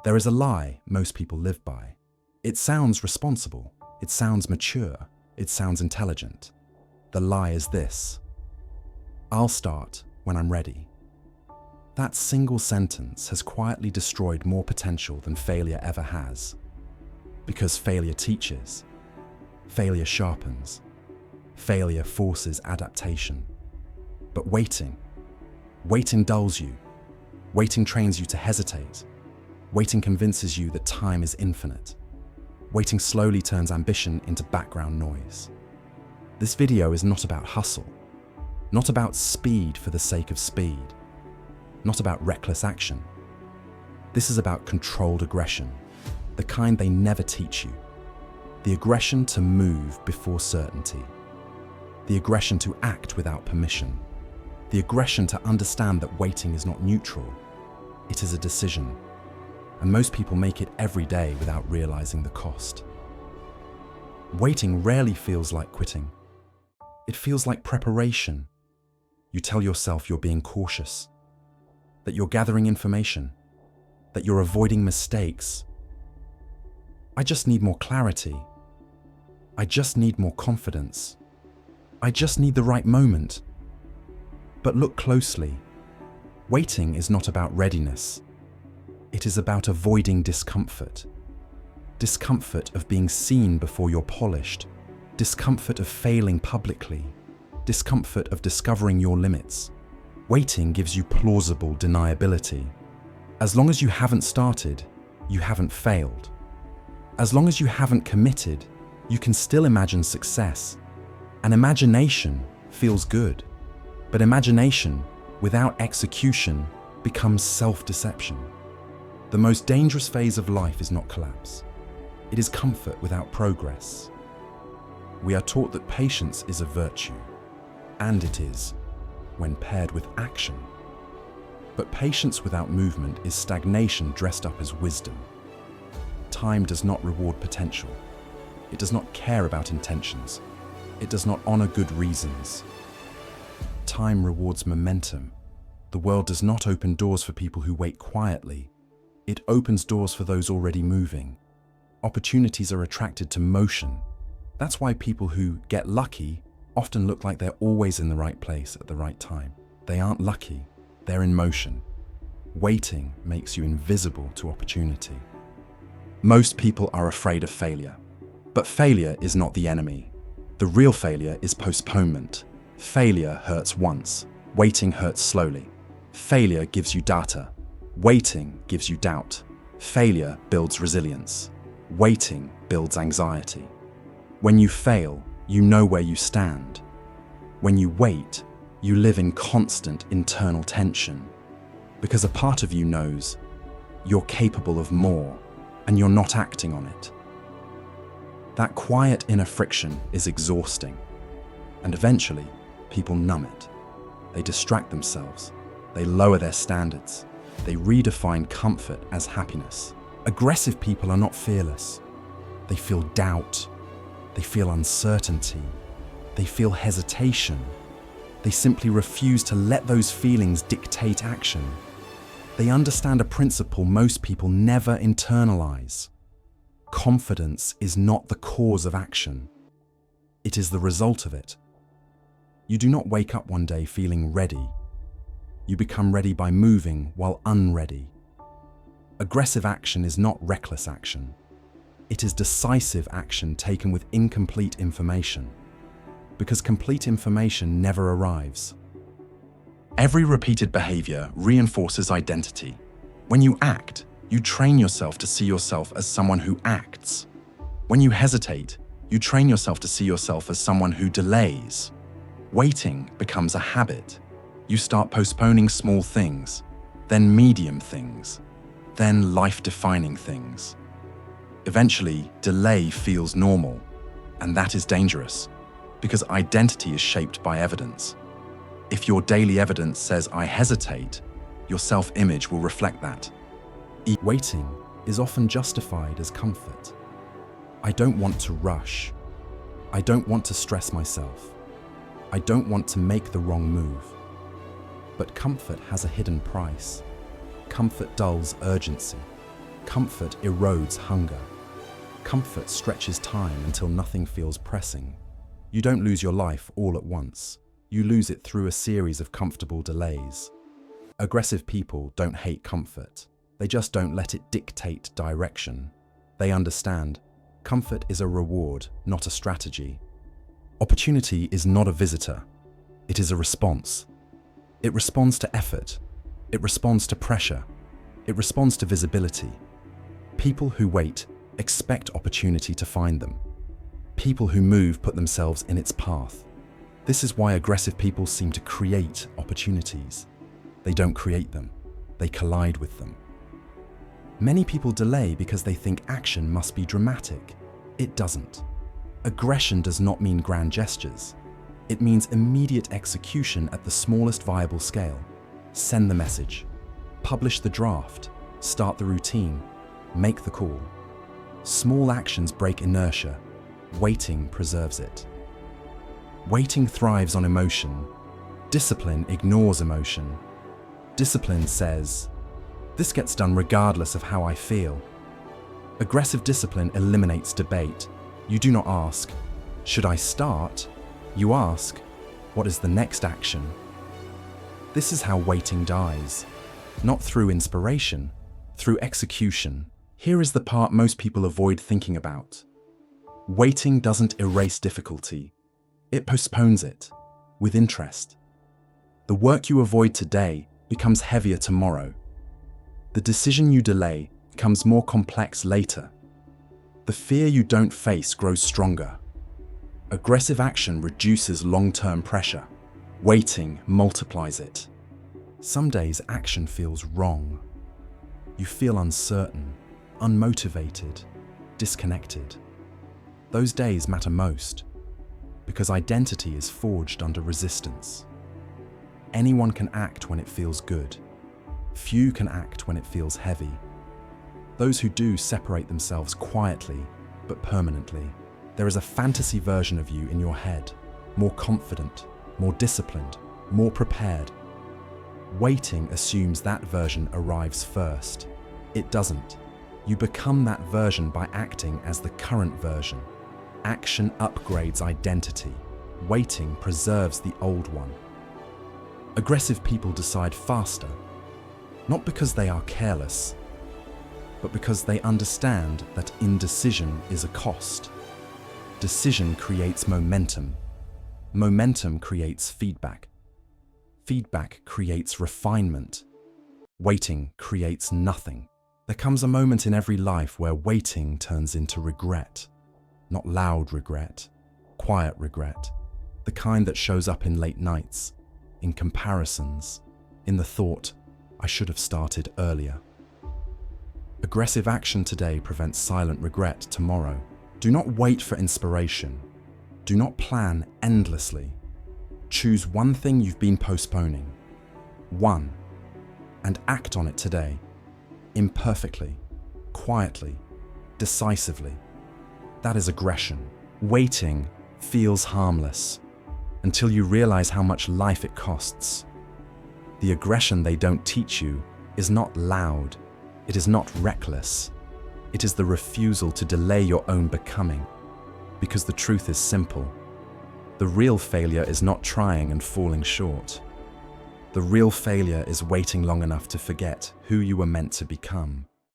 There is a lie most people live by. It sounds responsible, it sounds mature, it sounds intelligent. The lie is this: I'll start when I'm ready. That single sentence has quietly destroyed more potential than failure ever has. Because failure teaches, failure sharpens, failure forces adaptation. But waiting dulls you. Waiting trains you to hesitate. Waiting convinces you that time is infinite. Waiting slowly turns ambition into background noise. This video is not about hustle, not about speed for the sake of speed, not about reckless action. This is about controlled aggression, the kind they never teach you. The aggression to move before certainty. The aggression to act without permission. The aggression to understand that waiting is not neutral. It is a decision. And most people make it every day without realizing the cost. Waiting rarely feels like quitting. It feels like preparation. You tell yourself you're being cautious, that you're gathering information, that you're avoiding mistakes. I just need more clarity. I just need more confidence. I just need the right moment. But look closely. Waiting is not about readiness. It is about avoiding discomfort. Discomfort of being seen before you're polished. Discomfort of failing publicly. Discomfort of discovering your limits. Waiting gives you plausible deniability. As long as you haven't started, you haven't failed. As long as you haven't committed, you can still imagine success. And imagination feels good. But imagination, without execution, becomes self-deception. The most dangerous phase of life is not collapse. It is comfort without progress. We are taught that patience is a virtue, and it is, when paired with action. But patience without movement is stagnation dressed up as wisdom. Time does not reward potential. It does not care about intentions. It does not honor good reasons. Time rewards momentum. The world does not open doors for people who wait quietly. It opens doors for those already moving. Opportunities are attracted to motion. That's why people who get lucky often look like they're always in the right place at the right time. They aren't lucky, they're in motion. Waiting makes you invisible to opportunity. Most people are afraid of failure. But failure is not the enemy. The real failure is postponement. Failure hurts once. Waiting hurts slowly. Failure gives you data. Waiting gives you doubt. Failure builds resilience. Waiting builds anxiety. When you fail, you know where you stand. When you wait, you live in constant internal tension. Because a part of you knows you're capable of more, and you're not acting on it. That quiet inner friction is exhausting. And eventually, people numb it. They distract themselves. They lower their standards. They redefine comfort as happiness. Aggressive people are not fearless. They feel doubt. They feel uncertainty. They feel hesitation. They simply refuse to let those feelings dictate action. They understand a principle most people never internalize. Confidence is not the cause of action. It is the result of it. You do not wake up one day feeling ready. You become ready by moving while unready. Aggressive action is not reckless action. It is decisive action taken with incomplete information. Because complete information never arrives. Every repeated behavior reinforces identity. When you act, you train yourself to see yourself as someone who acts. When you hesitate, you train yourself to see yourself as someone who delays. Waiting becomes a habit. You start postponing small things, then medium things, then life-defining things. Eventually, delay feels normal, and that is dangerous, because identity is shaped by evidence. If your daily evidence says, "I hesitate," your self-image will reflect that. Waiting is often justified as comfort. I don't want to rush. I don't want to stress myself. I don't want to make the wrong move. But comfort has a hidden price. Comfort dulls urgency. Comfort erodes hunger. Comfort stretches time until nothing feels pressing. You don't lose your life all at once. You lose it through a series of comfortable delays. Aggressive people don't hate comfort. They just don't let it dictate direction. They understand comfort is a reward, not a strategy. Opportunity is not a visitor. It is a response. It responds to effort. It responds to pressure. It responds to visibility. People who wait expect opportunity to find them. People who move put themselves in its path. This is why aggressive people seem to create opportunities. They don't create them. They collide with them. Many people delay because they think action must be dramatic. It doesn't. Aggression does not mean grand gestures. It means immediate execution at the smallest viable scale. Send the message. Publish the draft. Start the routine. Make the call. Small actions break inertia. Waiting preserves it. Waiting thrives on emotion. Discipline ignores emotion. Discipline says, "This gets done regardless of how I feel." Aggressive discipline eliminates debate. You do not ask, "Should I start?" You ask, "What is the next action?" This is how waiting dies. Not through inspiration, through execution. Here is the part most people avoid thinking about. Waiting doesn't erase difficulty. It postpones it, with interest. The work you avoid today becomes heavier tomorrow. The decision you delay becomes more complex later. The fear you don't face grows stronger. Aggressive action reduces long-term pressure. Waiting multiplies it. Some days action feels wrong. You feel uncertain, unmotivated, disconnected. Those days matter most because identity is forged under resistance. Anyone can act when it feels good. Few can act when it feels heavy. Those who do separate themselves quietly, but permanently. There is a fantasy version of you in your head, more confident, more disciplined, more prepared. Waiting assumes that version arrives first. It doesn't. You become that version by acting as the current version. Action upgrades identity. Waiting preserves the old one. Aggressive people decide faster, not because they are careless, but because they understand that indecision is a cost. Decision creates momentum. Momentum creates feedback. Feedback creates refinement. Waiting creates nothing. There comes a moment in every life where waiting turns into regret. Not loud regret, quiet regret. The kind that shows up in late nights, in comparisons, in the thought, "I should have started earlier." Aggressive action today prevents silent regret tomorrow. Do not wait for inspiration. Do not plan endlessly. Choose one thing you've been postponing. One. And act on it today. Imperfectly, quietly, decisively. That is aggression. Waiting feels harmless until you realize how much life it costs. The aggression they don't teach you is not loud. It is not reckless. It is the refusal to delay your own becoming. Because the truth is simple. The real failure is not trying and falling short. The real failure is waiting long enough to forget who you were meant to become.